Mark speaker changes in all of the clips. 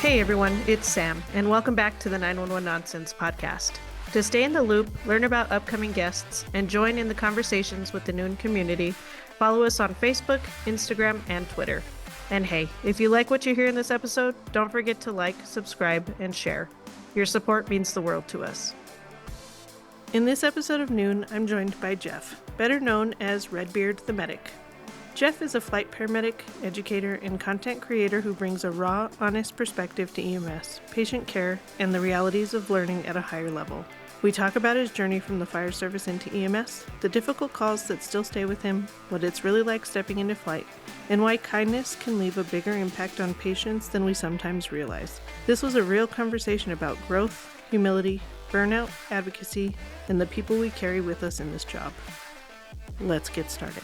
Speaker 1: Hey everyone, it's Sam, and welcome back to the 911 Nonsense podcast. To stay in the loop, learn about upcoming guests, and join in the conversations with the Noon community, follow us on Facebook, Instagram, and Twitter. And hey, if you like what you hear in this episode, don't forget to like, subscribe, and share. Your support means the world to us. In this episode of Noon, I'm joined by Jeff, better known as Redbeard the Medic. Jeff is a flight paramedic, educator, and content creator who brings a raw, honest perspective to EMS, patient care, and the realities of learning at a higher level. We talk about his journey from the fire service into EMS, the difficult calls that still stay with him, what it's really like stepping into flight, and why kindness can leave a bigger impact on patients than we sometimes realize. This was a real conversation about growth, humility, burnout, advocacy, and the people we carry with us in this job. Let's get started.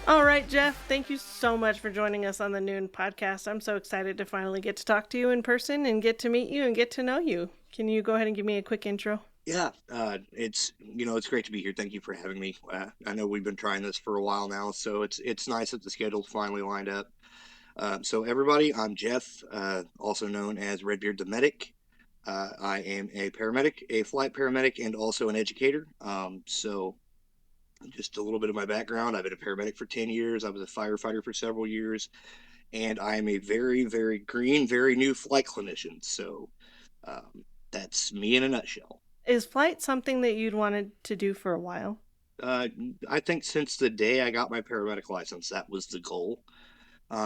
Speaker 1: All right, Jeff, thank you so much for joining us on the Noon podcast. I'm so excited to finally get to talk to you in person and get to meet you and get to know you. Can you go ahead and give me a quick intro?
Speaker 2: Yeah, it's great to be here. Thank you for having me. I know we've been trying this for a while now, so it's nice that the schedule's finally lined up. So everybody, I'm Jeff, also known as Redbeard the Medic. I am a paramedic, a flight paramedic, and also an educator. So just a little bit of my background. I've been a paramedic for 10 years. I was a firefighter for several years, and I am a very, very green, very new flight clinician. So that's me in a nutshell.
Speaker 1: Is flight something that you'd wanted to do for a while?
Speaker 2: I think since the day I got my paramedic license, that was the goal.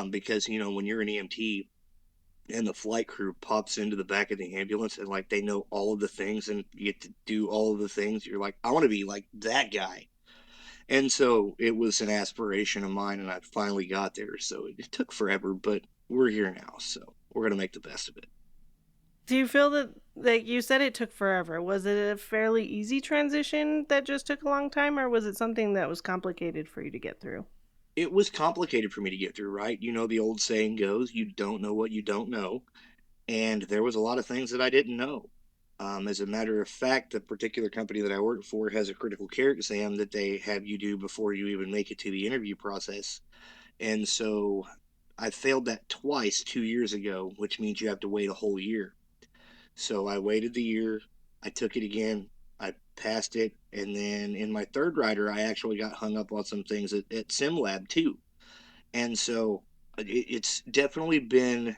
Speaker 2: Because, when you're an EMT and the flight crew pops into the back of the ambulance and like they know all of the things and you get to do all of the things, you're like, I want to be like that guy. And so it was an aspiration of mine, and I finally got there. So it took forever, but we're here now. So we're going to make the best of it.
Speaker 1: Do you feel that, like you said, it took forever? Was it a fairly easy transition that just took a long time, or was it something that was complicated for you to get through?
Speaker 2: It was complicated for me to get through, right? The old saying goes, you don't know what you don't know. And there was a lot of things that I didn't know. As a matter of fact, the particular company that I work for has a critical care exam that they have you do before you even make it to the interview process. And so I failed that twice 2 years ago, which means you have to wait a whole year. So I waited the year, I took it again, I passed it, and then in my third rider, I actually got hung up on some things at SimLab too. And so it's definitely been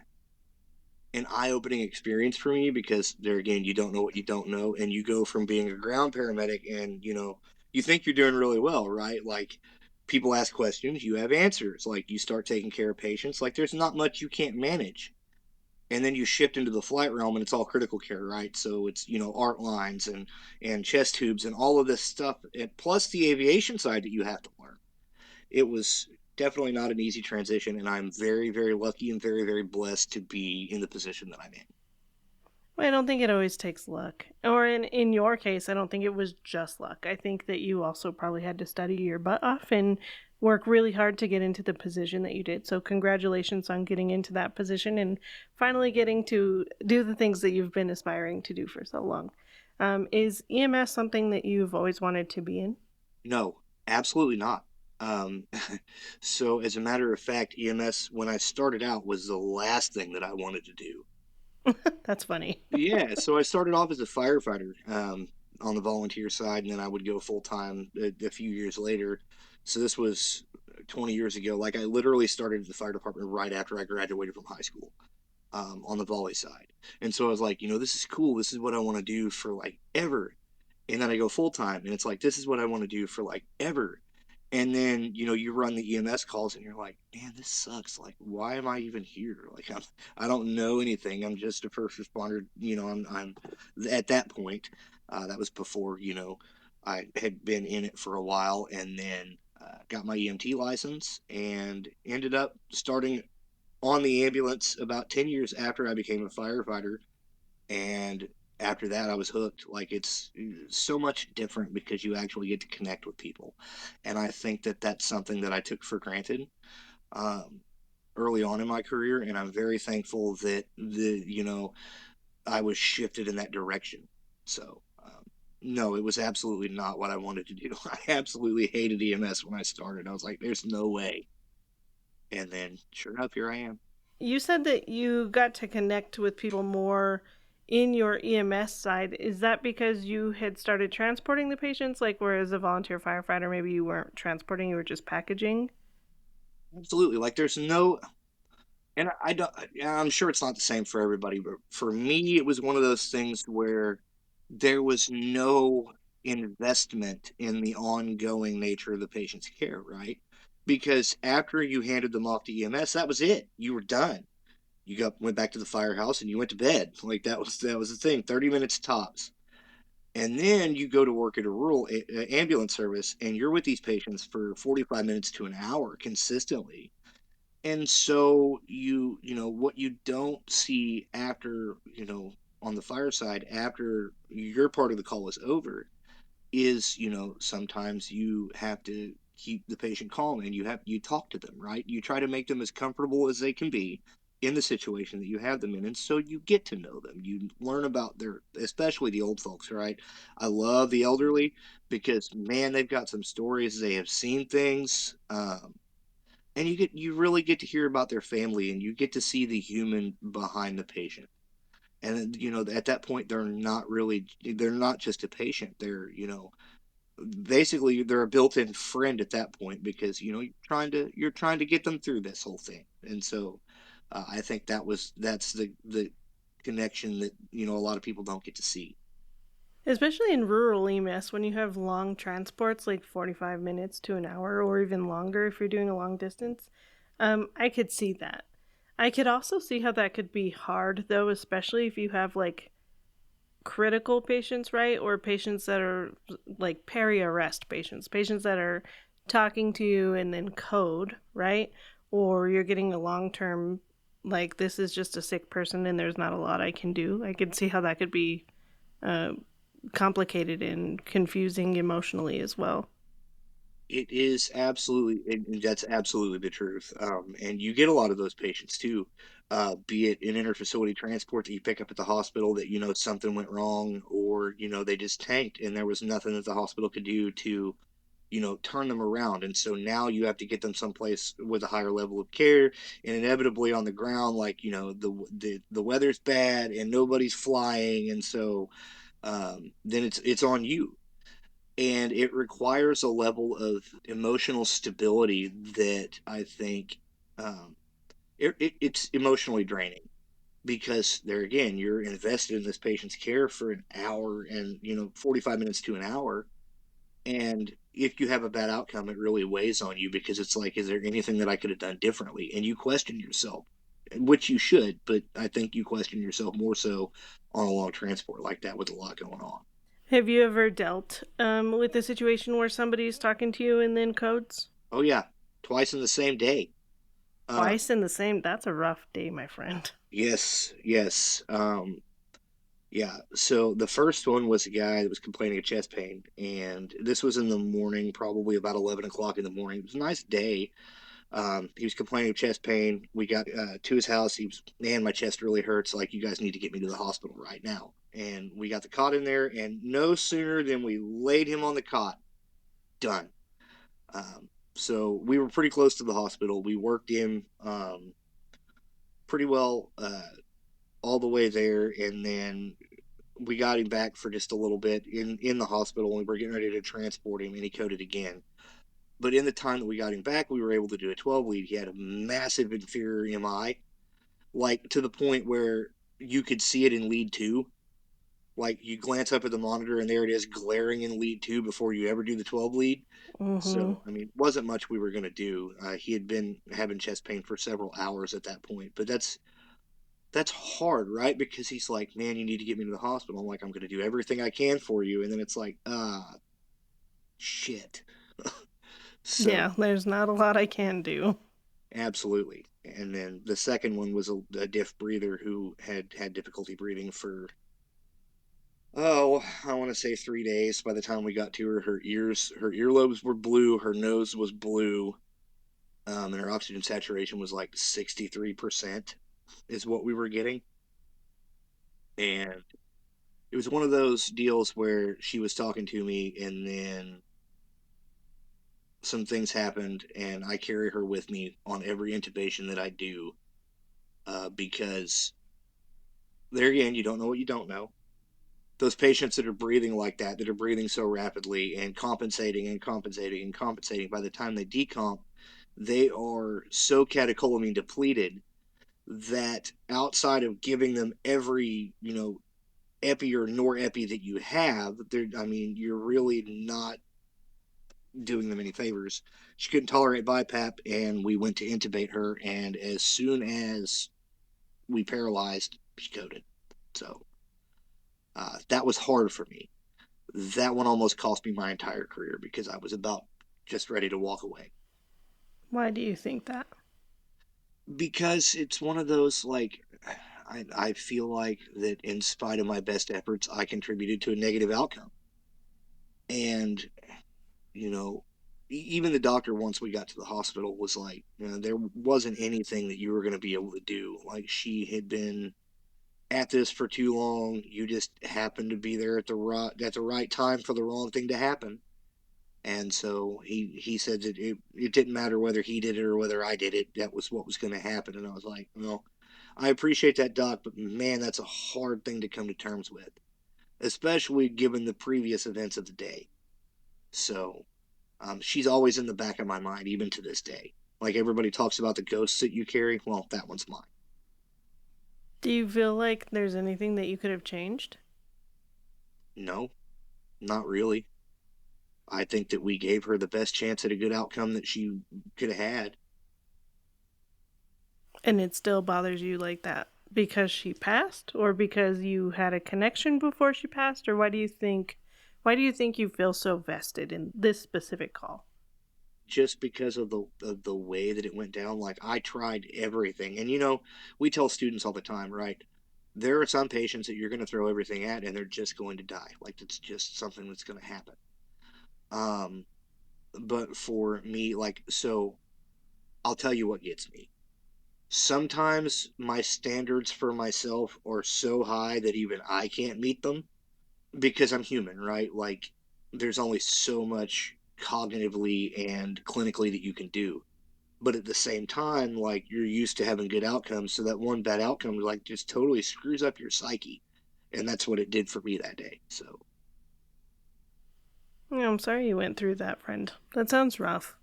Speaker 2: an eye-opening experience for me because there again, you don't know what you don't know, and you go from being a ground paramedic and you think you're doing really well, right? Like people ask questions, you have answers. Like you start taking care of patients, like there's not much you can't manage. And then you shift into the flight realm and it's all critical care, right? So it's art lines and chest tubes and all of this stuff, and plus the aviation side that you have to learn. It was definitely not an easy transition, and I'm very, very lucky and very, very blessed to be in the position that I'm in.
Speaker 1: Well, I don't think it always takes luck. Or in your case, I don't think it was just luck. I think that you also probably had to study your butt off and work really hard to get into the position that you did. So congratulations on getting into that position and finally getting to do the things that you've been aspiring to do for so long. Is EMS something that you've always wanted to be in?
Speaker 2: No, absolutely not. So as a matter of fact, EMS, when I started out, was the last thing that I wanted to do.
Speaker 1: That's funny.
Speaker 2: Yeah, so I started off as a firefighter on the volunteer side, and then I would go full-time a few years later. So this was 20 years ago. Like I literally started at the fire department right after I graduated from high school on the volley side. And so I was like, this is cool. This is what I want to do for like ever. And then I go full-time, and it's like, this is what I want to do for like ever. And then, you run the EMS calls and you're like, man, this sucks. Like, why am I even here? Like, I don't know anything. I'm just a first responder. I'm at that point, that was before, I had been in it for a while, and then got my EMT license and ended up starting on the ambulance about 10 years after I became a firefighter. And after that, I was hooked. Like it's so much different because you actually get to connect with people, and I think that that's something that I took for granted um, early on in my career, and I'm very thankful that I was shifted in that direction. So. No, it was absolutely not what I wanted to do. I absolutely hated EMS when I started. I was like, there's no way. And then, sure enough, here I am.
Speaker 1: You said that you got to connect with people more in your EMS side. Is that because you had started transporting the patients, like whereas a volunteer firefighter, maybe you weren't transporting, you were just packaging?
Speaker 2: Absolutely. Like, there's no, and I don't, I'm sure it's not the same for everybody, but for me, it was one of those things where there was no investment in the ongoing nature of the patient's care, right? Because after you handed them off to EMS, that was it. You were done. You went back to the firehouse and you went to bed. Like that was the thing. 30 minutes tops. And then you go to work at a rural ambulance service and you're with these patients for 45 minutes to an hour consistently. And so what you don't see after, on the fireside after your part of the call is over is, sometimes you have to keep the patient calm and you talk to them, right? You try to make them as comfortable as they can be in the situation that you have them in. And so you get to know them. You learn about especially the old folks, right? I love the elderly because man, they've got some stories. They have seen things. And you really get to hear about their family and you get to see the human behind the patient. And at that point they're not just a patient. They're, basically they're a built-in friend at that point because you're trying to get them through this whole thing. And so I think that's the connection that a lot of people don't get to see.
Speaker 1: Especially in rural EMS, when you have long transports, like 45 minutes to an hour or even longer if you're doing a long distance, I could see that. I could also see how that could be hard, though, especially if you have like critical patients, right? Or patients that are like peri arrest patients, patients that are talking to you and then code, right? Or you're getting a long term, like, this is just a sick person and there's not a lot I can do. I could see how that could be uh, complicated and confusing emotionally as well.
Speaker 2: It is absolutely, and that's absolutely the truth. And you get a lot of those patients too, be it in interfacility transport that you pick up at the hospital that something went wrong, or they just tanked, and there was nothing that the hospital could do to turn them around. And so now you have to get them someplace with a higher level of care, and inevitably on the ground, like the weather's bad and nobody's flying, and so then it's on you, and it requires a level of emotional stability that I think it's emotionally draining because there again you're invested in this patient's care for an hour and 45 minutes to an hour, and if you have a bad outcome it really weighs on you because it's like, is there anything that I could have done differently? And you question yourself, which you should, but I think you question yourself more so on a long transport like that with a lot going on.
Speaker 1: Have you ever dealt with a situation where somebody's talking to you and then codes?
Speaker 2: Oh yeah, twice in the same day. uh,
Speaker 1: Twice in the same? That's a rough day, my friend.
Speaker 2: Yes, yes. Yeah. So the first one was a guy that was complaining of chest pain, and this was in the morning, probably about 11 o'clock in the morning. It was a nice day. He was complaining of chest pain. We got to his house. He was, man, my chest really hurts. Like, you guys need to get me to the hospital right now. And we got the cot in there, and no sooner than we laid him on the cot, done. So we were pretty close to the hospital. We worked him pretty well all the way there, and then we got him back for just a little bit in the hospital, and we were getting ready to transport him, and he coded again. But in the time that we got him back, we were able to do a 12 lead. He had a massive inferior MI, like to the point where you could see it in lead two. Like, you glance up at the monitor and there it is glaring in lead two before you ever do the 12 lead.
Speaker 1: Mm-hmm.
Speaker 2: So I mean, wasn't much we were going to do. He had been having chest pain for several hours at that point, but that's hard, right? Because he's like, man, you need to get me to the hospital. I'm like, I'm going to do everything I can for you. And then it's like, shit. So,
Speaker 1: Yeah, there's not a lot I can do.
Speaker 2: absolutely. And then the second one was a diff breather who had difficulty breathing for I want to say 3 days. By the time we got to her, her earlobes were blue, her nose was blue, and her oxygen saturation was like 63% is what we were getting. And it was one of those deals where she was talking to me, and then some things happened, and I carry her with me on every intubation that I do, because there again, you don't know what you don't know. Those patients that are breathing like that are breathing so rapidly and compensating and compensating and compensating, by the time they decomp, they are so catecholamine depleted that outside of giving them every, epi or norepi that you have, I mean, you're really not doing them any favors. She couldn't tolerate BiPAP, and we went to intubate her, and as soon as we paralyzed, she coded. So that was hard for me. That one almost cost me my entire career because I was about just ready to walk away.
Speaker 1: Why do you think that?
Speaker 2: Because it's one of those, like, I feel like that in spite of my best efforts, I contributed to a negative outcome. And, you know, even the doctor, once we got to the hospital, was like, there wasn't anything that you were going to be able to do. Like, she had been at this for too long. You just happened to be there at the right time for the wrong thing to happen. And so he said that it didn't matter whether he did it or whether I did it. That was what was going to happen. And I was like, well, I appreciate that, Doc, but man, that's a hard thing to come to terms with, especially given the previous events of the day. So she's always in the back of my mind, even to this day. Like everybody talks about the ghosts that you carry. Well, that one's mine.
Speaker 1: Do you feel like there's anything that you could have changed?
Speaker 2: No, not really. I think that we gave her the best chance at a good outcome that she could have had.
Speaker 1: And it still bothers you like that because she passed or because you had a connection before she passed, or why do you think you feel so vested in this specific call?
Speaker 2: Just because of the way that it went down. Like I tried everything, and we tell students all the time, right? There are some patients that you're going to throw everything at, and they're just going to die. Like it's just something that's going to happen. Um, but for me, like so, I'll tell you what gets me. Sometimes my standards for myself are so high that even I can't meet them because I'm human, right? Like there's only so much cognitively and clinically that you can do. But at the same time, like you're used to having good outcomes, so that one bad outcome like just totally screws up your psyche, and that's what it did for me that day. So
Speaker 1: Yeah, I'm sorry you went through that, friend. That sounds rough.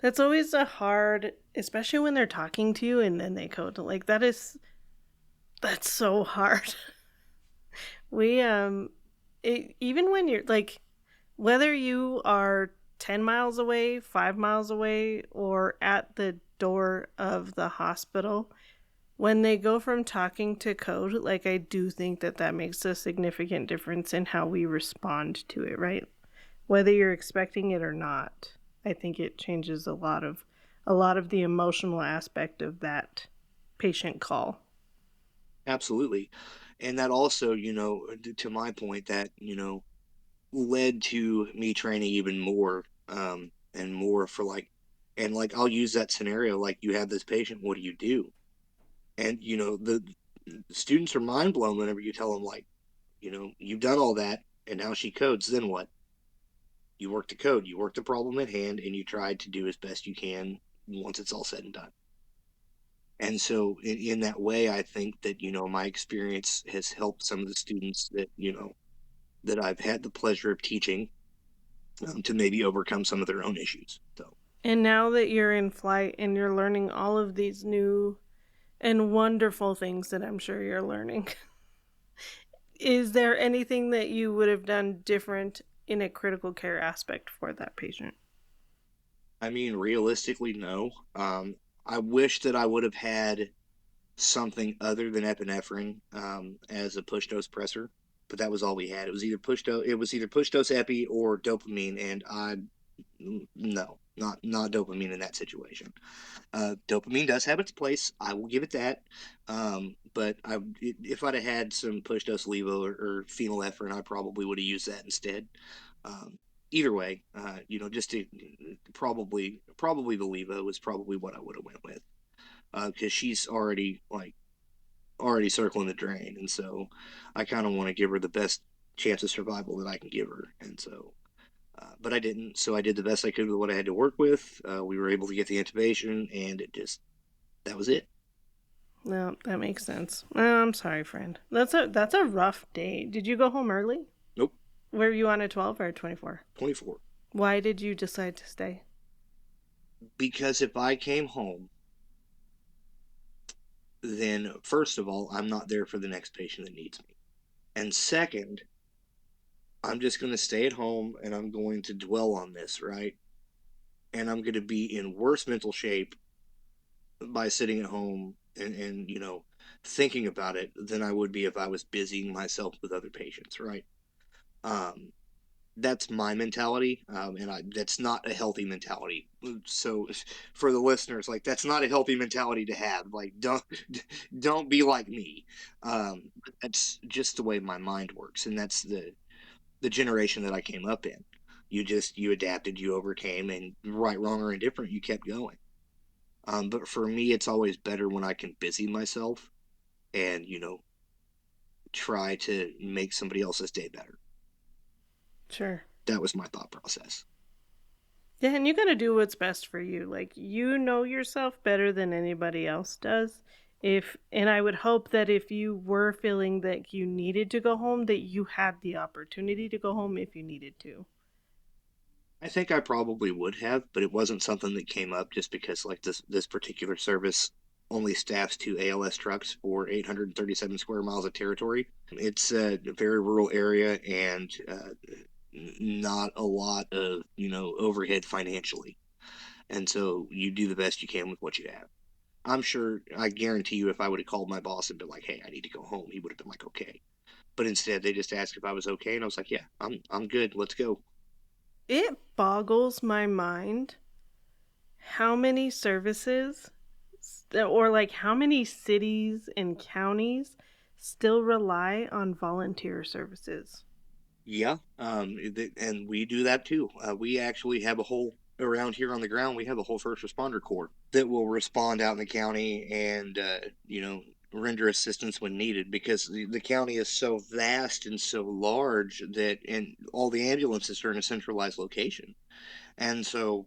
Speaker 1: That's always a hard, especially when they're talking to you and then they code. Like that's so hard. We even when you're like, whether you are 10 miles away, 5 miles away, or at the door of the hospital, when they go from talking to code, like I do think that makes a significant difference in how we respond to it, right? Whether you're expecting it or not. I think it changes a lot of the emotional aspect of that patient call.
Speaker 2: absolutely, and that also, to my point, that led to me training even more, and more for like, and like I'll use that scenario, like you have this patient, what do you do? And the students are mind blown whenever you tell them, like, you've done all that, and now she codes, then what? You work the code, you work the problem at hand, and you try to do as best you can once it's all said and done. And so in that way, I think that my experience has helped some of the students that I've had the pleasure of teaching, to maybe overcome some of their own issues. So
Speaker 1: And now that you're in flight and you're learning all of these new and wonderful things that I'm sure you're learning, is there anything that you would have done different in a critical care aspect for that patient?
Speaker 2: I mean, realistically, no. I wish that I would have had something other than epinephrine, as a push dose pressor, but that was all we had. It was either push dose epi or dopamine, and I no. not dopamine in that situation. Dopamine does have its place. I will give it that. But if I'd have had some push dose levo or phenylephrine, I probably would have used that instead. Um, Either way, just to probably the levo is probably what I would have went with, because she's already circling the drain, and so I kind of want to give her the best chance of survival that I can give her, and so. But I didn't, so I did the best I could with what I had to work with. We were able to get the intubation, and that was it.
Speaker 1: No, that makes sense. I'm sorry, friend. That's a rough day. Did you go home early?
Speaker 2: Nope,
Speaker 1: Were you on a 12 or a 24?
Speaker 2: 24.
Speaker 1: Why did you decide to stay?
Speaker 2: Because if I came home, then first of all, I'm not there for the next patient that needs me. And second, I'm just going to stay at home and I'm going to dwell on this, right? And I'm going to be in worse mental shape by sitting at home and thinking about it than I would be if I was busying myself with other patients, right? Um, that's my mentality, that's not a healthy mentality. So, for the listeners, like that's not a healthy mentality to have. Like, don't be like me. That's just the way my mind works, and that's the generation that I came up in. You adapted, you overcame, and right, wrong, or indifferent, you kept going. But for me, it's always better when I can busy myself and try to make somebody else's day better.
Speaker 1: Sure.
Speaker 2: That was my thought process.
Speaker 1: Yeah, and you got to do what's best for you. Like, you know yourself better than anybody else does. And I would hope that if you were feeling that you needed to go home, that you had the opportunity to go home if you needed to.
Speaker 2: I think I probably would have, but it wasn't something that came up just because like this particular service only staffs 2 ALS trucks for 837 square miles of territory. It's a very rural area and not a lot of overhead financially, and so you do the best you can with what you have. I'm sure, I guarantee you, if I would have called my boss and been like, "Hey, I need to go home," he would have been like, "Okay." But instead, they just asked if I was okay, and I was like, "Yeah, I'm good. Let's go."
Speaker 1: It boggles my mind how many services or like how many cities and counties still rely on volunteer services.
Speaker 2: Yeah, and we do that too. We actually have a whole around here on the ground. We have a whole first responder corps that will respond out in the county and render assistance when needed because the county is so vast and so large that and all the ambulances are in a centralized location, and so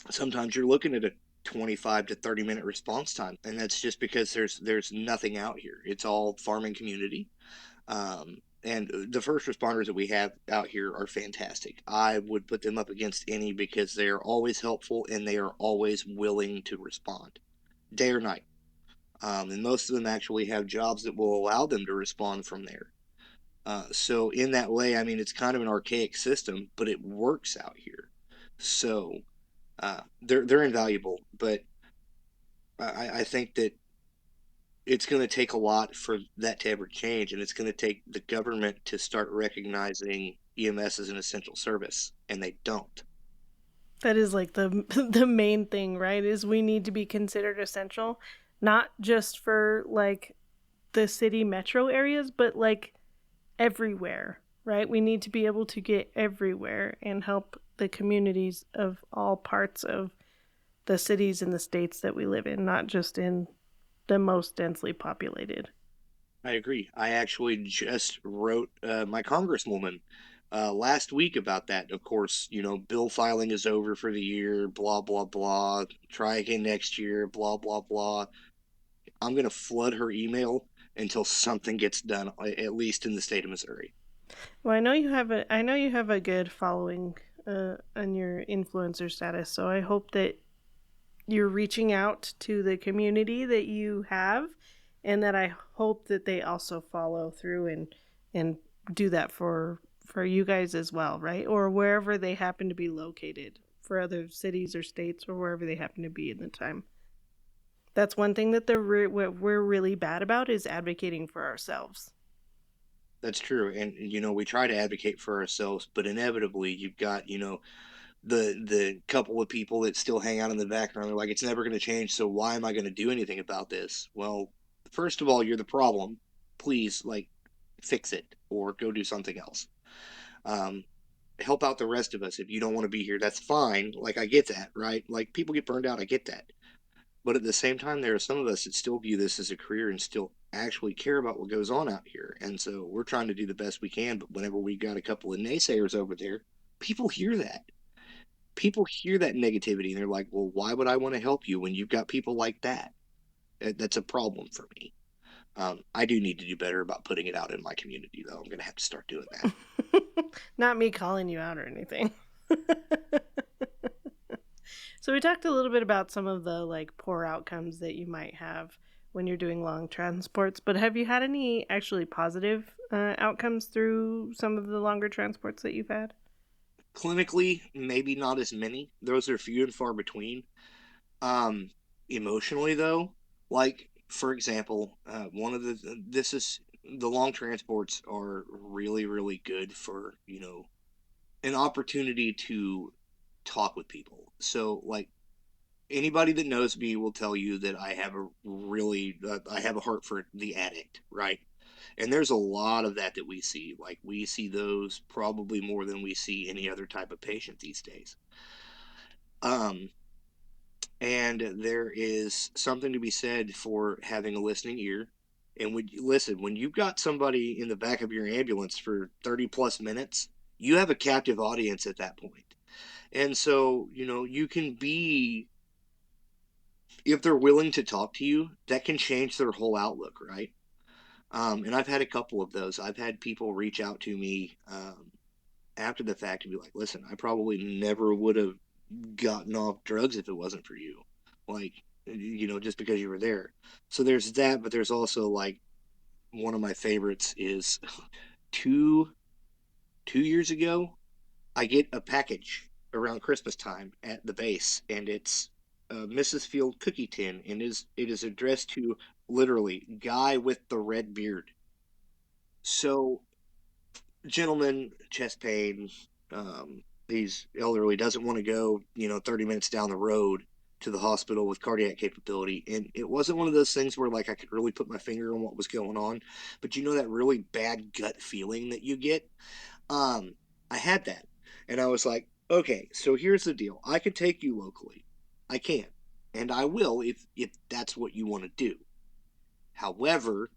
Speaker 2: sometimes you're looking at a 25 to 30-minute response time, and that's just because there's nothing out here. It's all farming community, and the first responders that we have out here are fantastic. I would put them up against any because they are always helpful and they are always willing to respond, day or night. And most of them actually have jobs that will allow them to respond from there. So in that way, I mean, it's kind of an archaic system, but it works out here. So they're invaluable, but I think that it's going to take a lot for that to ever change, and it's going to take the government to start recognizing EMS as an essential service, and they don't.
Speaker 1: That is like the the main thing, right? Is we need to be considered essential, not just for like the city metro areas, but like everywhere, right? We need to be able to get everywhere and help the communities of all parts of the cities and the states that we live in, not just in the most densely populated.
Speaker 2: I agree. I actually just wrote my congresswoman last week about that. Of course, bill filing is over for the year, blah, blah, blah. Try again next year, blah, blah, blah. I'm going to flood her email until something gets done, at least in the state of Missouri.
Speaker 1: Well, I know you have a good following on your influencer status, so I hope that you're reaching out to the community that you have, and that I hope that they also follow through and do that for you guys as well, right? Or wherever they happen to be located, for other cities or states or wherever they happen to be in the time. That's one thing that what we're really bad about is advocating for ourselves.
Speaker 2: That's true. And, we try to advocate for ourselves, but inevitably you've got, the couple of people that still hang out in the background are like, it's never going to change, so why am I going to do anything about this? Well, first of all, you're the problem. Please, like, fix it or go do something else. Um, Help out the rest of us. If you don't want to be here, that's fine. Like, I get that, right? Like, people get burned out. I get that. But at the same time, there are some of us that still view this as a career and still actually care about what goes on out here. And so we're trying to do the best we can. But whenever we got a couple of naysayers over there, people hear that. People hear that negativity and they're like, well, why would I want to help you when you've got people like that? That's a problem for me. I do need to do better about putting it out in my community, though. I'm going to have to start doing that.
Speaker 1: Not me calling you out or anything. So we talked a little bit about some of the like poor outcomes that you might have when you're doing long transports, but have you had any actually positive outcomes through some of the longer transports that you've had?
Speaker 2: Clinically, maybe not as many. Those are few and far between. Um, Emotionally, though, like for example, one of the long transports are really, really good for, an opportunity to talk with people. So, like, anybody that knows me will tell you that I have a heart for the addict, right? And there's a lot of that we see. Like, we see those probably more than we see any other type of patient these days. Um, and there is something to be said for having a listening ear. And when you've got somebody in the back of your ambulance for 30 plus minutes, you have a captive audience at that point. And so, you can be, if they're willing to talk to you, that can change their whole outlook, right? And I've had a couple of those. I've had people reach out to me after the fact and be like, listen, I probably never would have gotten off drugs if it wasn't for you. Like, just because you were there. So there's that, but there's also like one of my favorites is two 2 years ago, I get a package around Christmas time at the base, and it's a Mrs. Field cookie tin, and it is addressed to literally guy with the red beard. So, gentleman, chest pain, he's elderly, doesn't want to go, 30 minutes down the road to the hospital with cardiac capability. And it wasn't one of those things where like I could really put my finger on what was going on, but that really bad gut feeling that you get. Um, I had that, and I was like, okay, so here's the deal. I can take you locally. I can, and I will if that's what you want to do. However,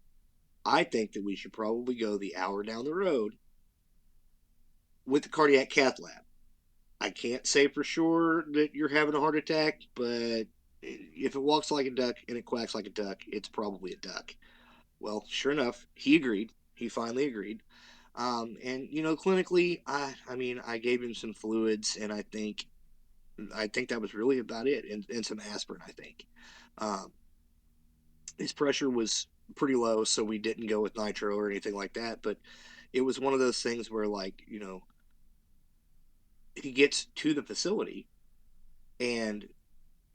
Speaker 2: I think that we should probably go the hour down the road with the cardiac cath lab. I can't say for sure that you're having a heart attack, but if it walks like a duck and it quacks like a duck, it's probably a duck. Well, sure enough, he agreed. He finally agreed. And clinically, I mean, I gave him some fluids, and I think that was really about it, and some aspirin. I think um, his pressure was pretty low, so we didn't go with nitro or anything like that. But it was one of those things where, like, he gets to the facility, and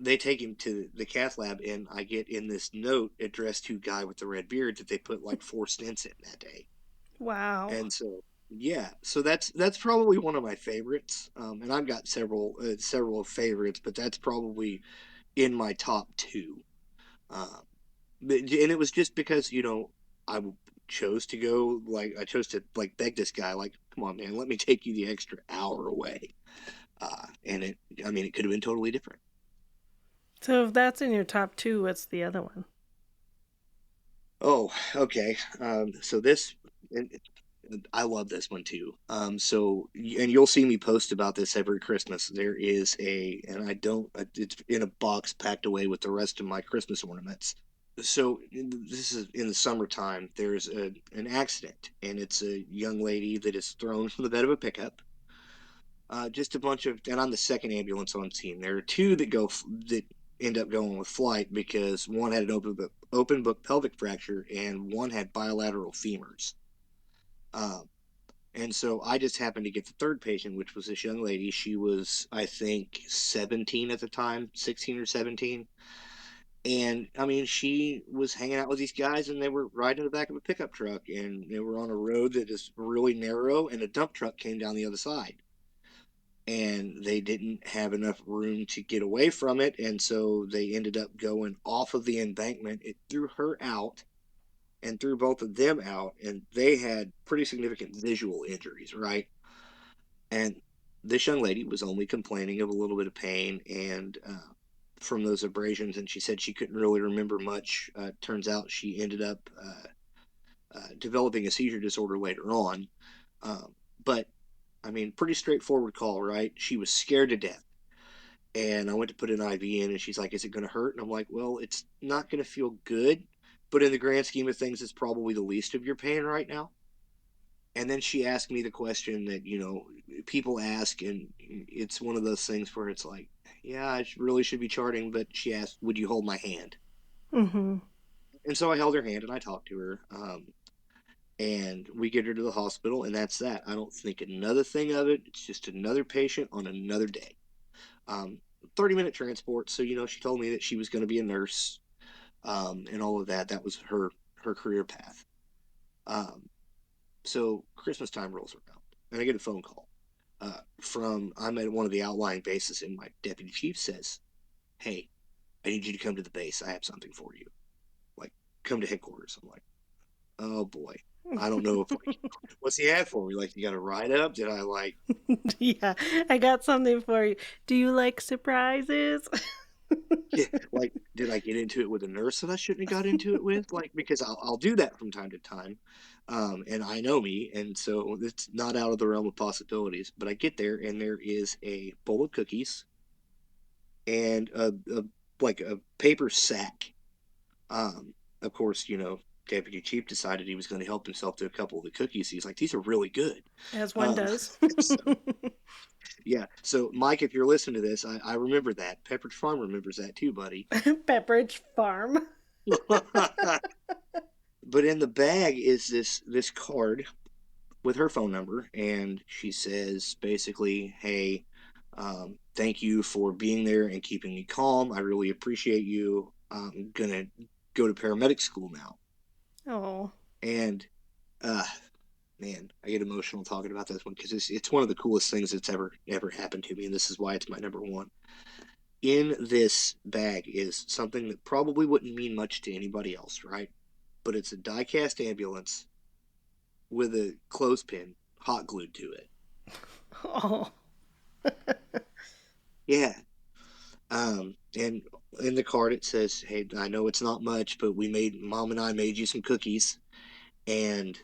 Speaker 2: they take him to the cath lab, and I get in this note addressed to guy with the red beard that they put like 4 stents in that day.
Speaker 1: Wow.
Speaker 2: And so, yeah, so that's probably one of my favorites. And I've got several favorites, but that's probably in my top two. Um, and it was just because I chose to go, like, I chose to like beg this guy, like, come on, man, let me take you the extra hour away. And I mean, it could have been totally different.
Speaker 1: So if that's in your top two, what's the other one?
Speaker 2: Oh, okay. So this, and I love this one too. And you'll see me post about this every Christmas. There is and I don't, it's in a box packed away with the rest of my Christmas ornaments. So this is in the summertime. There's an accident, and it's a young lady that is thrown from the bed of a pickup. Just a bunch of, and I'm the second ambulance on scene. There are two that end up going with flight because one had an open book pelvic fracture and one had bilateral femurs. Um, and so I just happened to get the third patient, which was this young lady. She was, I think, 17 at the time, 16 or 17. And I mean, she was hanging out with these guys, and they were riding in the back of a pickup truck, and they were on a road that is really narrow, and a dump truck came down the other side. and they didn't have enough room to get away from it, and so they ended up going off of the embankment. It threw her out and threw both of them out, and they had pretty significant visual injuries, right? And this young lady was only complaining of a little bit of pain and from those abrasions, and she said she couldn't really remember much. Turns out she ended up developing a seizure disorder later on. But I mean, pretty straightforward call, right? She was scared to death. And I went to put an IV in, and she's like, "Is it going to hurt?" And I'm like, "Well, it's not going to feel good, but in the grand scheme of things, it's probably the least of your pain right now." And then she asked me the question that, people ask, and it's one of those things where it's like, yeah, I really should be charting, but she asked, "Would you hold my hand?"
Speaker 1: Mm-hmm.
Speaker 2: And so I held her hand and I talked to her. And we get her to the hospital, and that's that. I don't think another thing of it. It's just another patient on another day. Um, 30-minute transport. So, she told me that she was going to be a nurse, and all of that. That was her career path. Um, so Christmas time rolls around, and I get a phone call from I'm at one of the outlying bases, and my deputy chief says, "Hey, I need you to come to the base. I have something for you. Like, come to headquarters." I'm like, "Oh boy, I don't know if like, what's he have for me? Like, you got to ride up? Did I like,
Speaker 1: Yeah, I got something for you. Do you like surprises?
Speaker 2: yeah, like, did I get into it with a nurse that I shouldn't have got into it with? Like, because I'll do that from time to time, and I know me, and so it's not out of the realm of possibilities. But I get there, and there is a bowl of cookies and a like a paper sack. Um, of course, Deputy Chief decided he was going to help himself to a couple of the cookies. He's like, "These are really good."
Speaker 1: As one
Speaker 2: Um,
Speaker 1: does.
Speaker 2: so, yeah. So, Mike, if you're listening to this, I remember that. Pepperidge Farm remembers that too, buddy.
Speaker 1: Pepperidge Farm.
Speaker 2: But in the bag is this card with her phone number, and she says basically, "Hey, thank you for being there and keeping me calm. I really appreciate you. I'm gonna go to paramedic school now."
Speaker 1: Oh,
Speaker 2: And uh, man, I get emotional talking about this one because it's one of the coolest things that's ever happened to me, and this is why it's my number one. In this bag is something that probably wouldn't mean much to anybody else, right? But it's a die-cast ambulance with a clothespin hot glued to it.
Speaker 1: oh,
Speaker 2: Yeah. And in the card it says, "Hey, I know it's not much, but Mom and I made you some cookies, and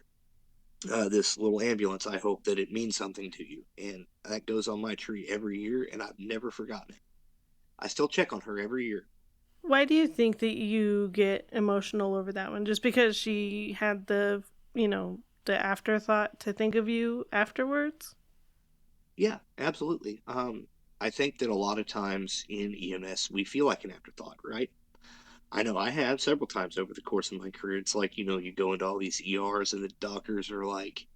Speaker 2: this little ambulance. I hope that it means something to you." And that goes on my tree every year, and I've never forgotten it. I still check on her every year.
Speaker 1: why do you think that you get emotional over that one? Just because she had the afterthought to think of you afterwards?
Speaker 2: Yeah, absolutely. I think that a lot of times in EMS we feel like an afterthought, right? I know I have several times over the course of my career. It's like, you go into all these ERs and the doctors are like,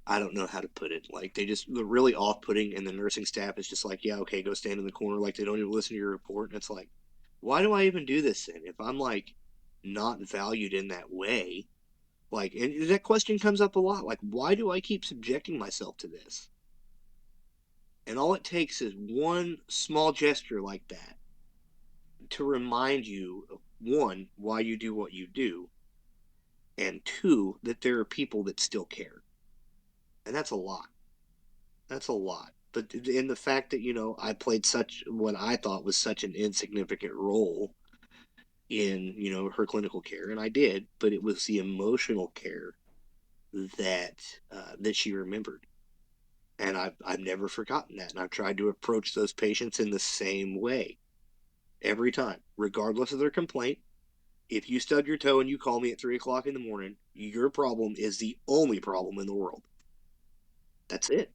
Speaker 2: I don't know how to put it. Like they're really off putting, and the nursing staff is just like, "Yeah, okay, go stand in the corner." Like they don't even listen to your report. And it's like, why do I even do this then? If I'm like not valued in that way, like, and that question comes up a lot. Like, why do I keep subjecting myself to this? And all it takes is one small gesture like that to remind you, one, why you do what you do, and two, that there are people that still care. And that's a lot. That's a lot. But in the fact that, I played such what I thought was such an insignificant role in, her clinical care, and I did, but it was the emotional care that she remembered. And I've never forgotten that. And I've tried to approach those patients in the same way every time, regardless of their complaint. If you stub your toe and you call me at 3 o'clock in the morning, your problem is the only problem in the world. That's it.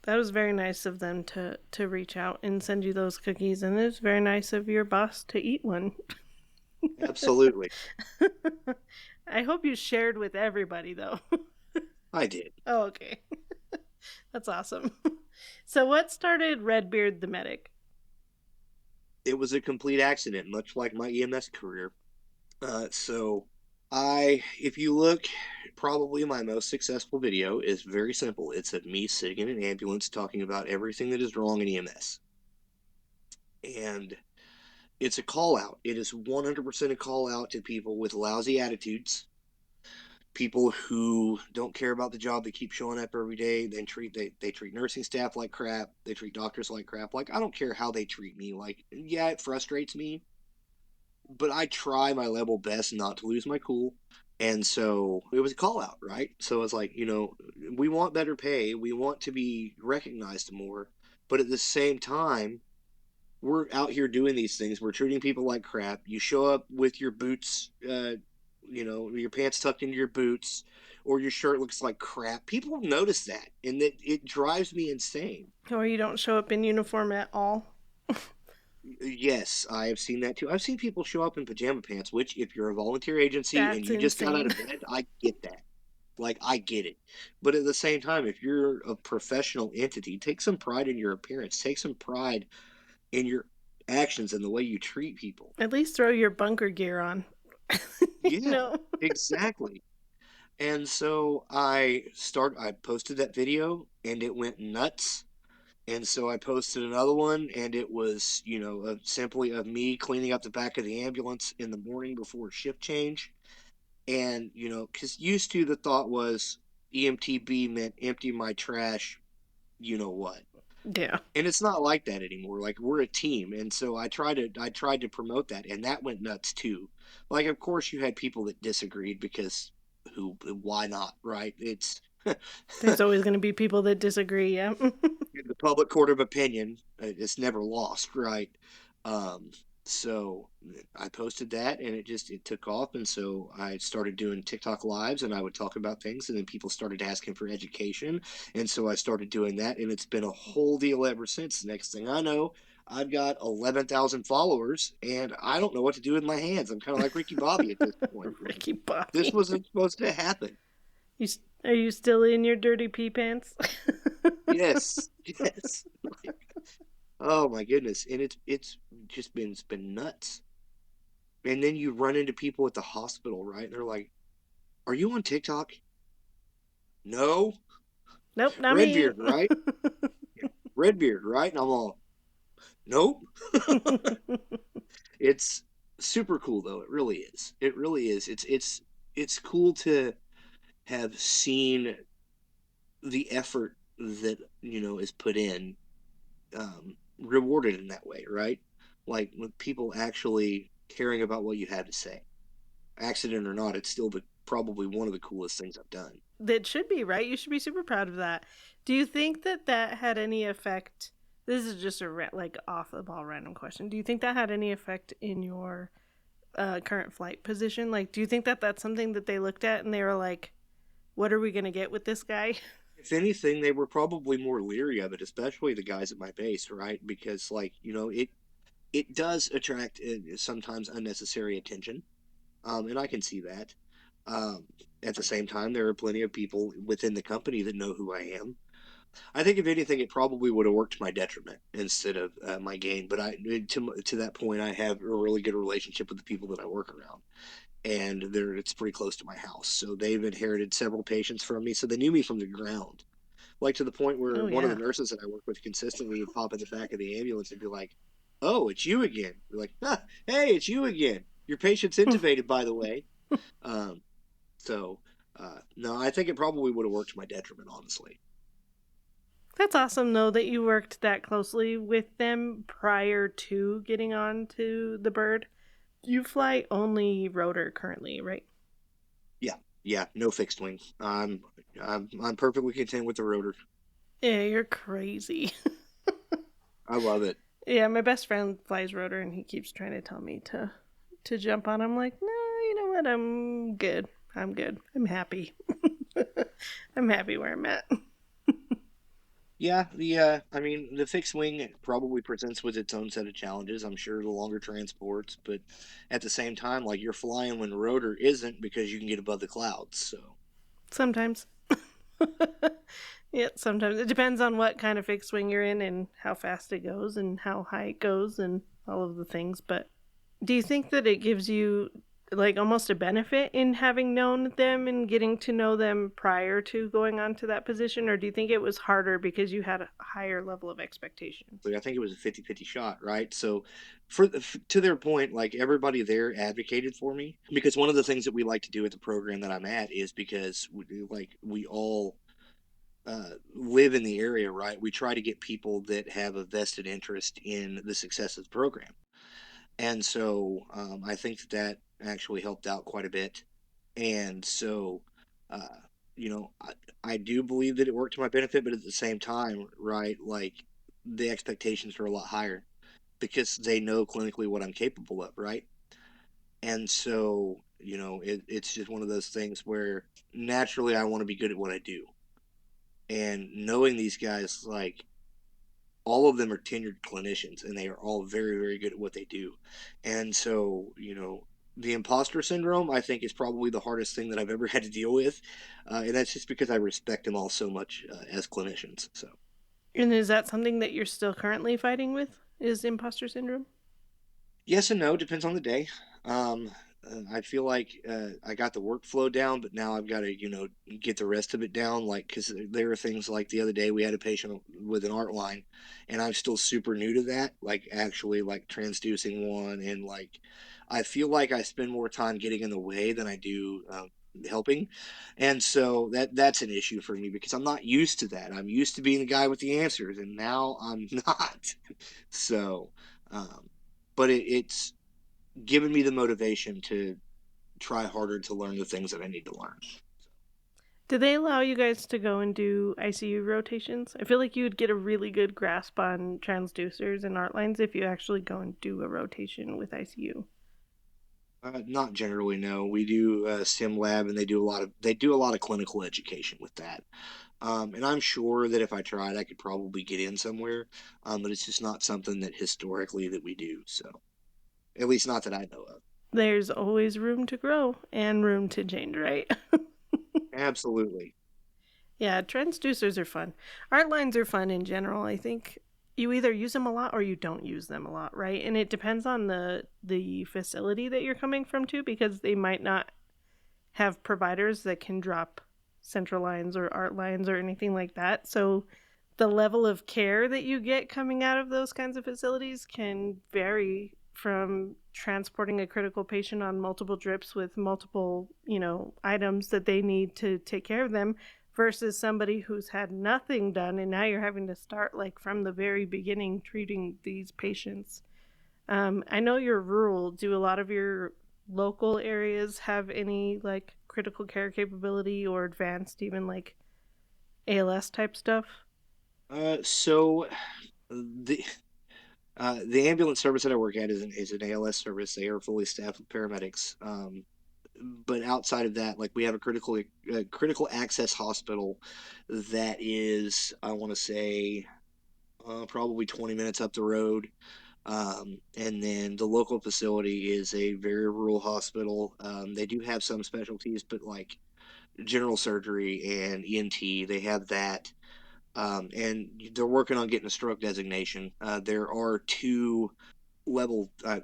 Speaker 1: That was very nice of them to reach out and send you those cookies, and it was very nice of your boss to eat one.
Speaker 2: Absolutely.
Speaker 1: I hope you shared with everybody though.
Speaker 2: I did.
Speaker 1: Oh, okay. That's awesome. So what started Redbeard the Medic?
Speaker 2: It was a complete accident, much like my EMS career. So If you look, probably my most successful video is very simple. It's of me sitting in an ambulance talking about everything that is wrong in EMS. And it's a call out. It is 100% a call out to people with lousy attitudes, people who don't care about the job. They keep showing up every day. They treat nursing staff like crap. They treat doctors like crap. Like, I don't care how they treat me. Like, yeah, it frustrates me, but I try my level best not to lose my cool. And so it was a call out, right? So it's like, we want better pay, we want to be recognized more, but at the same time, we're out here doing these things. We're treating people like crap. You show up with your boots, your pants tucked into your boots, or your shirt looks like crap. People notice that, and that it drives me insane.
Speaker 1: Or you don't show up in uniform at all.
Speaker 2: Yes, I have seen that too. I've seen people show up in pajama pants, which, if you're a volunteer agency and
Speaker 1: That's
Speaker 2: you just got out
Speaker 1: insane.
Speaker 2: of bed, I get that. Like, I get it. But at the same time, if you're a professional entity, take some pride in your appearance, take some pride in your actions and the way you treat people.
Speaker 1: At least throw your bunker gear on. you
Speaker 2: Yeah,
Speaker 1: know?
Speaker 2: exactly. And so I posted that video and it went nuts. And so I posted another one, and it was, simply of me cleaning up the back of the ambulance in the morning before shift change. And, because used to the thought was EMTB meant empty my trash, you know what.
Speaker 1: Yeah.
Speaker 2: And it's not like that anymore. Like, we're a team. And so I tried to promote that, and that went nuts too. Like, of course you had people that disagreed, because why not, right? It's
Speaker 1: There's always going to be people that disagree, yeah.
Speaker 2: the public court of opinion. It's never lost, right? um so I posted that, and it took off, and so I started doing TikTok lives, and I would talk about things, and then people started asking for education, and so I started doing that, and it's been a whole deal ever since. Next thing I know, I've got 11,000 followers, and I don't know what to do with my hands. I'm kind of like Ricky Bobby at this point. Like,
Speaker 1: Ricky
Speaker 2: this
Speaker 1: Bobby.
Speaker 2: wasn't supposed to happen.
Speaker 1: You, are you still in your dirty pee pants?
Speaker 2: Yes, yes. Oh my goodness. And it's just been nuts. And then you run into people at the hospital, right? And they're like, "Are you on TikTok?" No.
Speaker 1: Nope, not me.
Speaker 2: Redbeard, right? Redbeard, right? And I'm all, "Nope." It's super cool though. It really is. It really is. It's cool to have seen the effort that, is put in, rewarded in that way, right? Like, with people actually caring about what you have to say. Accident or not, it's still probably one of the coolest things I've done.
Speaker 1: That should be, right? You should be super proud of that. Do you think that that had any effect? This is just a like off the ball random question. Do you think that had any effect in your current flight position? Like, do you think that that's something that they looked at and they were like, "What are we gonna get with this guy?"
Speaker 2: If anything, they were probably more leery of it, especially the guys at my base, right? Because, like, it does attract sometimes unnecessary attention, and I can see that. Um, at the same time, there are plenty of people within the company that know who I am. I think, if anything, it probably would have worked to my detriment instead of my gain. But to that point, I have a really good relationship with the people that I work around, and it's pretty close to my house. So they've inherited several patients from me, so they knew me from the ground. Like, to the point where
Speaker 1: Oh
Speaker 2: one of the
Speaker 1: yeah.
Speaker 2: nurses that I work with consistently would pop in the back of the ambulance and be like, "Oh, it's you again." We're like, "Hey, it's you again. Your patient's intubated, by the way." Um, so, no, I think it probably would have worked to my detriment, honestly.
Speaker 1: That's awesome though that you worked that closely with them prior to getting on to the bird. You fly only rotor currently, right?
Speaker 2: Yeah, yeah, no fixed wing. I'm perfectly content with the rotor.
Speaker 1: Yeah, you're crazy.
Speaker 2: I love it.
Speaker 1: Yeah, my best friend flies rotor and he keeps trying to tell me to jump on. I'm like, no, you know what? I'm good. I'm good. I'm happy. I'm happy where I'm at.
Speaker 2: Yeah, I mean, the fixed wing probably presents with its own set of challenges. I'm sure the longer transports, but at the same time, like, you're flying when the rotor isn't, because you can get above the clouds. So,
Speaker 1: Sometimes. Yeah, sometimes. It depends on what kind of fixed wing you're in and how fast it goes and how high it goes and all of the things. But do you think that it gives you like almost a benefit in having known them and getting to know them prior to going on to that position, or do you think it was harder because you had a higher level of expectations?
Speaker 2: Like, I think it was a 50-50 shot, right? So, to their point, like everybody there advocated for me because one of the things that we like to do at the program that I'm at is because we all live in the area, right? We try to get people that have a vested interest in the success of the program. And so I think that actually helped out quite a bit. And so, uh, I do believe that it worked to my benefit, but at the same time, right, like the expectations are a lot higher because they know clinically what I'm capable of, right? And so, it's just one of those things where naturally I want to be good at what I do. And knowing these guys, like, all of them are tenured clinicians and they are all very, very good at what they do. And so, the imposter syndrome, I think, is probably the hardest thing that I've ever had to deal with. And that's just because I respect them all so much as clinicians. So,
Speaker 1: And is that something that you're still currently fighting with? Is imposter syndrome?
Speaker 2: yes and no, depends on the day. Um, I feel like I got the workflow down, but now I've got to, get the rest of it down. Like, because there are things like the other day we had a patient with an art line, and I'm still super new to that. Like, actually, like transducing one, and like, I feel like I spend more time getting in the way than I do helping, and so that's an issue for me because I'm not used to that. I'm used to being the guy with the answers, and now I'm not. So. Um, but it's given me the motivation to try harder to learn the things that I need to learn.
Speaker 1: Do they allow you guys to go and do ICU rotations? I feel like you would get a really good grasp on transducers and art lines if you actually go and do a rotation with ICU.
Speaker 2: Not generally, no. We do sim lab, and they do a lot of clinical education with that. And I'm sure that if I tried, I could probably get in somewhere. But it's just not something that historically that we do. So at least not that I know of.
Speaker 1: There's always room to grow and room to change, right?
Speaker 2: Absolutely.
Speaker 1: Yeah, transducers are fun. Art lines are fun in general. I think you either use them a lot or you don't use them a lot, right? And it depends on the facility that you're coming from too, because they might not have providers that can drop central lines or art lines or anything like that. So the level of care that you get coming out of those kinds of facilities can vary from transporting a critical patient on multiple drips with multiple, items that they need to take care of them versus somebody who's had nothing done and now you're having to start like from the very beginning treating these patients. I know you're rural. Do a lot of your local areas have any like critical care capability or advanced, even like ALS type stuff?
Speaker 2: So the ambulance service that I work at is an ALS service. They are fully staffed with paramedics. But outside of that, like we have a critical access hospital that is, I want to say, probably 20 minutes up the road. And then the local facility is a very rural hospital. They do have some specialties, but like general surgery and ENT, they have that. And they're working on getting a stroke designation. There are two I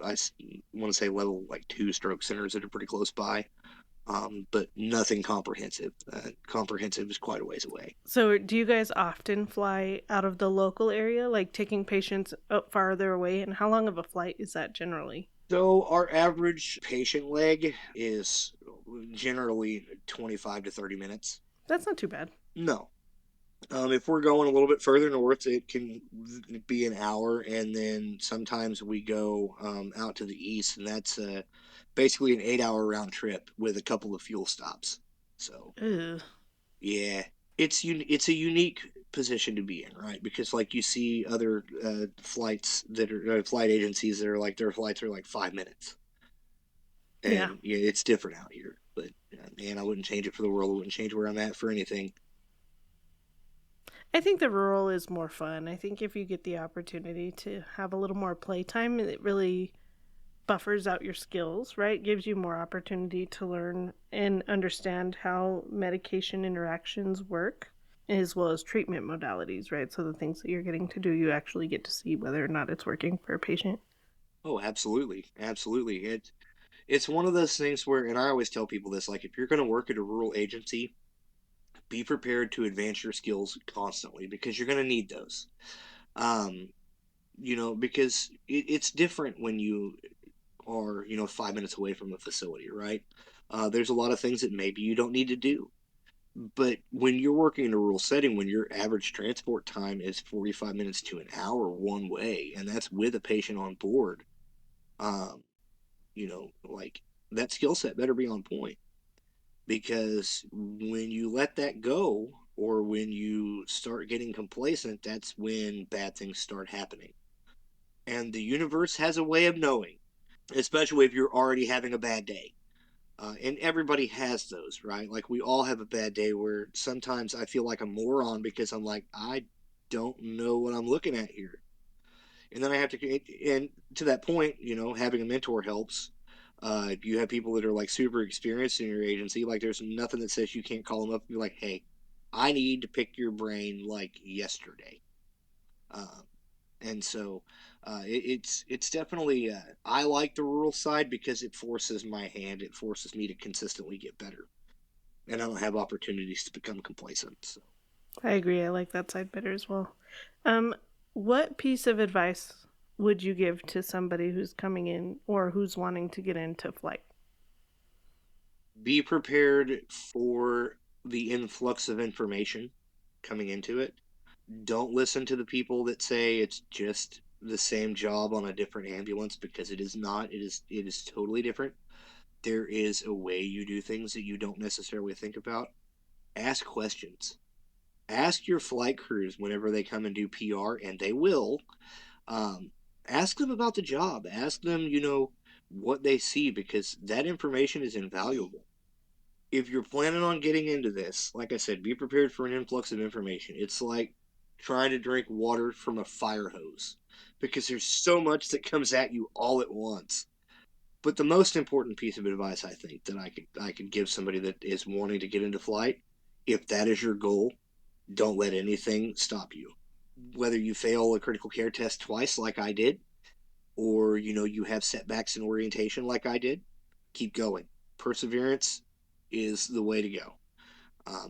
Speaker 2: want to say level like two stroke centers that are pretty close by, but nothing comprehensive. Comprehensive is quite a ways away.
Speaker 1: So, do you guys often fly out of the local area, like taking patients up farther away? And how long of a flight is that generally?
Speaker 2: So our average patient leg is generally 25 to 30 minutes.
Speaker 1: That's not too bad.
Speaker 2: No. If we're going a little bit further north, it can be an hour, and then sometimes we go out to the east, and that's basically an 8 hour round trip with a couple of fuel stops. So
Speaker 1: Ugh.
Speaker 2: yeah, it's a unique position to be in, right? Because like you see other flights that are flight agencies that are like their flights are like 5 minutes,
Speaker 1: Yeah.
Speaker 2: and yeah, it's different out here. But man, I wouldn't change it for the world. I wouldn't change where I'm at for anything.
Speaker 1: I think the rural is more fun. I think if you get the opportunity to have a little more playtime, it really buffers out your skills, right? Gives you more opportunity to learn and understand how medication interactions work, as well as treatment modalities, right? So the things that you're getting to do, you actually get to see whether or not it's working for a patient.
Speaker 2: Oh, absolutely, absolutely. It's one of those things where, and I always tell people this, like if you're going to work at a rural agency, be prepared to advance your skills constantly because you're going to need those. Um, because it's different when you are, 5 minutes away from a facility, right? There's a lot of things that maybe you don't need to do. But when you're working in a rural setting, when your average transport time is 45 minutes to an hour one way, and that's with a patient on board, um, like that skill set better be on point because when you let that go or when you start getting complacent, that's when bad things start happening. And the universe has a way of knowing, especially if you're already having a bad day. And everybody has those, right? Like we all have a bad day where sometimes I feel like a moron because I'm like, I don't know what I'm looking at here. And then I have to, and to that point, having a mentor helps. You have people that are like super experienced in your agency. Like there's nothing that says you can't call them up and be like, hey, I need to pick your brain like yesterday. Um, and so it's definitely I like the rural side because it forces my hand. It forces me to consistently get better, and I don't have opportunities to become complacent. So.
Speaker 1: I agree. I like that side better as well. Um, what piece of advice would you give to somebody who's coming in or who's wanting to get into flight?
Speaker 2: Be prepared for the influx of information coming into it. Don't listen to the people that say it's just the same job on a different ambulance because it is not. It is totally different. There is a way you do things that you don't necessarily think about. Ask questions. Ask your flight crews whenever they come and do PR, and they will. Um, Ask them about the job. Ask them, what they see because that information is invaluable. If you're planning on getting into this, like I said, be prepared for an influx of information. It's like trying to drink water from a fire hose because there's so much that comes at you all at once. But the most important piece of advice I think that I could give somebody that is wanting to get into flight, if that is your goal, don't let anything stop you. Whether you fail a critical care test twice like I did, or you have setbacks in orientation like I did, keep going. Perseverance is the way to go.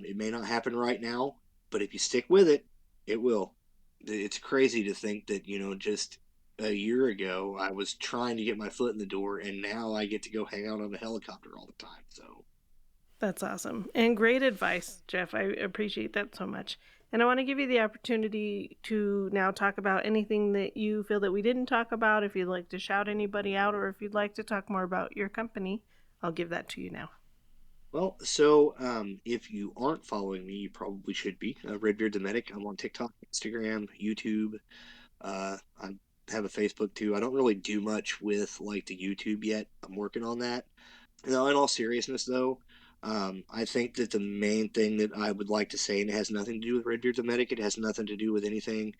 Speaker 2: It may not happen right now, but if you stick with it, it will. It's crazy to think that just a year ago I was trying to get my foot in the door, and now I get to go hang out on a helicopter all the time. So
Speaker 1: That's awesome. And great advice, Jeff. I appreciate that so much. And I want to give you the opportunity to now talk about anything that you feel that we didn't talk about. If you'd like to shout anybody out or if you'd like to talk more about your company, I'll give that to you now.
Speaker 2: if you aren't following me, you probably should be. Redbeard the Medic. I'm on TikTok, Instagram, YouTube. I have a Facebook too. I don't really do much with like the YouTube yet. I'm working on that. No, in all seriousness, though, I think that the main thing that I would like to say, and it has nothing to do with Redbeard the Medic, it has nothing to do with anything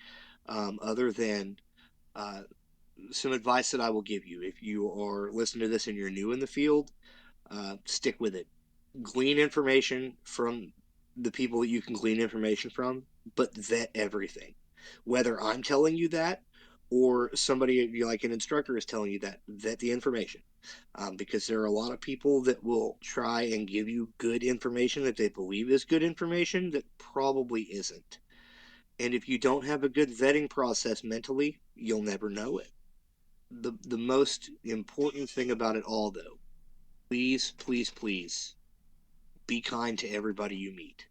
Speaker 2: other than uh, some advice that I will give you. If you are listening to this and you're new in the field, stick with it. Glean information from the people that you can glean information from, but vet everything. Whether I'm telling you that or somebody like an instructor is telling you that, vet the information. Because there are a lot of people that will try and give you good information that they believe is good information that probably isn't. And if you don't have a good vetting process mentally, you'll never know it. The most important thing about it all, though, please, please, please be kind to everybody you meet.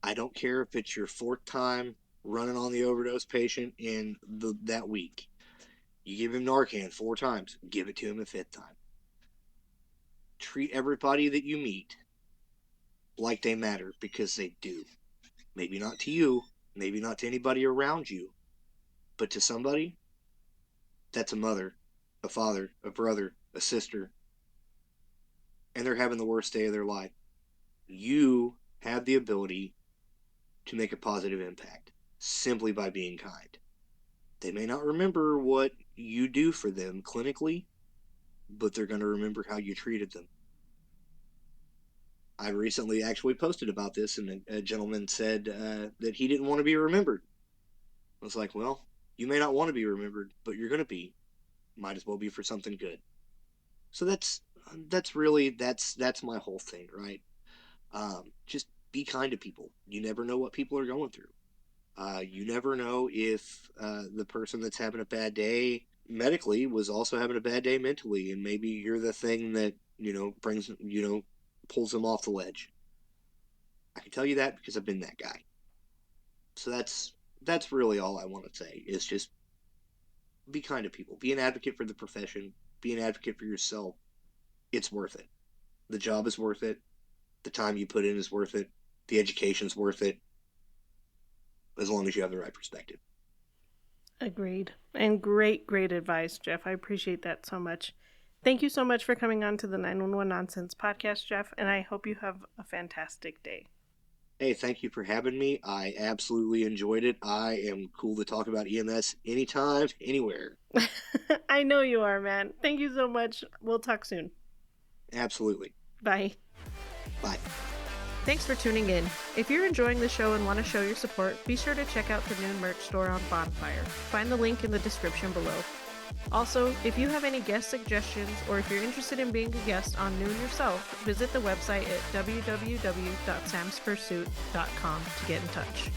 Speaker 2: I don't care if it's your fourth time running on the overdose patient in that week. You give him Narcan 4 times, give it to him a fifth time. Treat everybody that you meet like they matter because they do. Maybe not to you, maybe not to anybody around you, but to somebody, that's a mother, a father, a brother, a sister, and they're having the worst day of their life. You have the ability to make a positive impact simply by being kind. They may not remember what you do for them clinically, but they're going to remember how you treated them. I recently actually posted about this, and a gentleman said that he didn't want to be remembered. I was like, well, you may not want to be remembered, but you're going to be. Might as well be for something good. So that's my whole thing, right? Just be kind to people. You never know what people are going through. You never know if the person that's having a bad day medically was also having a bad day mentally, and maybe you're the thing that brings pulls them off the ledge. I can tell you that because I've been that guy. So that's really all I want to say is just be kind to people. Be an advocate for the profession. Be an advocate for yourself. It's worth it. The job is worth it. The time you put in is worth it. The education's worth it, as long as you have the right perspective.
Speaker 1: Agreed. And great advice, Jeff. I appreciate that so much. Thank you so much for coming on to the 911 Nonsense podcast, Jeff, and I hope you have a fantastic day.
Speaker 2: Hey, thank you for having me. I absolutely enjoyed it. I am cool to talk about EMS anytime, anywhere.
Speaker 1: I know you are, man. Thank you so much. We'll talk soon.
Speaker 2: Absolutely.
Speaker 1: Bye.
Speaker 2: Bye.
Speaker 1: Thanks for tuning in. If you're enjoying the show and want to show your support, be sure to check out the Noon merch store on Bonfire. Find the link in the description below. Also, if you have any guest suggestions or if you're interested in being a guest on Noon yourself, visit the website at www.samspursuit.com to get in touch.